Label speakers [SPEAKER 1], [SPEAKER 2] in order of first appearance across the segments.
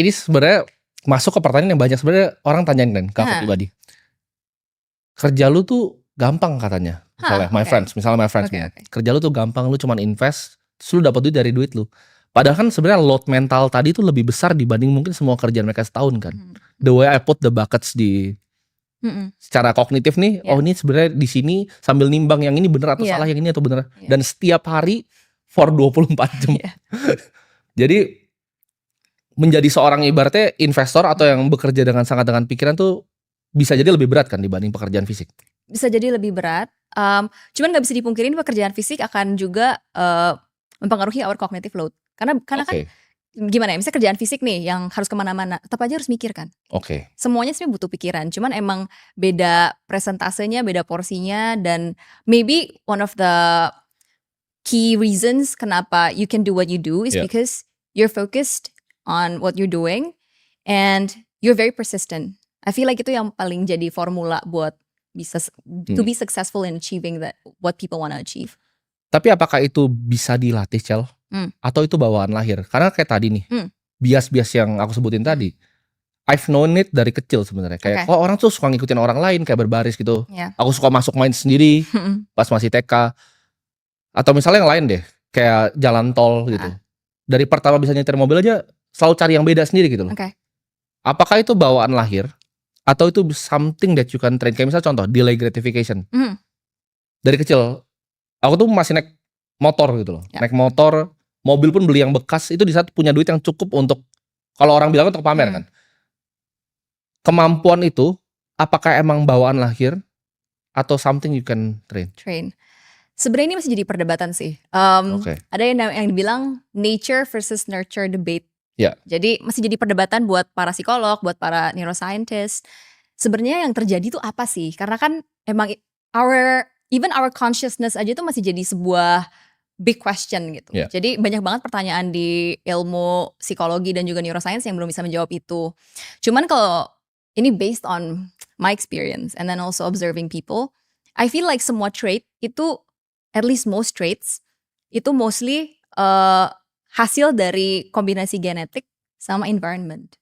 [SPEAKER 1] ini sebenarnya masuk ke pertanyaan yang banyak sebenarnya orang tanyain kan ke aku pribadi. Kerja lu tuh gampang katanya. Misalnya my friends bilang, kerja lu tuh gampang, lu cuman invest, terus lu dapat duit dari duit lu. Padahal kan sebenarnya load mental tadi tuh lebih besar dibanding mungkin semua kerjaan mereka setahun kan. The way I put the buckets di secara kognitif nih, oh ini sebenarnya di sini sambil nimbang yang ini bener atau salah, yang ini atau bener. Dan setiap hari for 24 jam. Jadi menjadi seorang ibaratnya investor atau yang bekerja dengan sangat dengan pikiran tuh bisa jadi lebih berat kan dibanding pekerjaan fisik.
[SPEAKER 2] Bisa jadi lebih berat. Cuman nggak bisa dipungkirin pekerjaan fisik akan juga mempengaruhi our cognitive load. Karena kan gimana ya, misalnya kerjaan fisik nih yang harus kemana-mana, tetap aja harus mikir kan. Semuanya sebenarnya butuh pikiran. Cuman emang beda presentasenya, beda porsinya, dan maybe one of the key reasons kenapa you can do what you do is because you're focused on what you're doing and you're very persistent. I feel like itu yang paling jadi formula buat bisa to be successful in achieving that what people want to achieve.
[SPEAKER 1] Tapi apakah itu bisa dilatih, Cel? Atau itu bawaan lahir? Karena kayak tadi nih, bias-bias yang aku sebutin tadi, I've known it dari kecil sebenarnya. Kayak orang tuh suka ngikutin orang lain kayak berbaris gitu. Aku suka masuk main sendiri pas masih TK. Atau misalnya yang lain deh, kayak jalan tol gitu. Dari pertama bisa nyetir mobil aja selalu cari yang beda sendiri gitu loh. Apakah itu bawaan lahir? Atau itu something that you can train? Kayak misalnya contoh, delay gratification. Dari kecil, aku tuh masih naik motor gitu loh. Naik motor, mobil pun beli yang bekas, itu di saat punya duit yang cukup untuk, kalau orang bilang untuk pamer kan. Kemampuan itu, apakah emang bawaan lahir? Atau something you can train?
[SPEAKER 2] Sebenarnya ini masih jadi perdebatan sih. Ada yang dibilang nature versus nurture debate. Jadi masih jadi perdebatan buat para psikolog, buat para neuroscientist. Sebenarnya yang terjadi tuh apa sih? Karena kan emang even our consciousness aja tuh masih jadi sebuah big question gitu. Jadi banyak banget pertanyaan di ilmu psikologi dan juga neuroscience yang belum bisa menjawab itu. Cuman kalau ini based on my experience and then also observing people, I feel like semua trait itu, at least most traits, itu mostly hasil dari kombinasi genetik sama environment.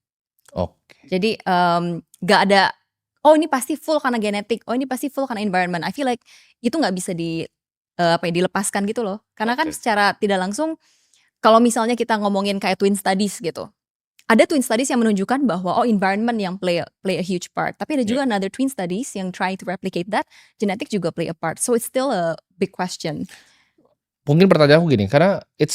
[SPEAKER 2] Jadi gak ada, oh ini pasti full karena genetik, oh ini pasti full karena environment. I feel like itu gak bisa dilepaskan gitu loh. Karena kan secara tidak langsung, kalau misalnya kita ngomongin kayak twin studies gitu, ada twin studies yang menunjukkan bahwa environment yang play a huge part. Tapi ada juga another twin studies yang try to replicate that, genetic juga play a part. So it's still a big question.
[SPEAKER 1] Mungkin pertanyaanku gini, karena it's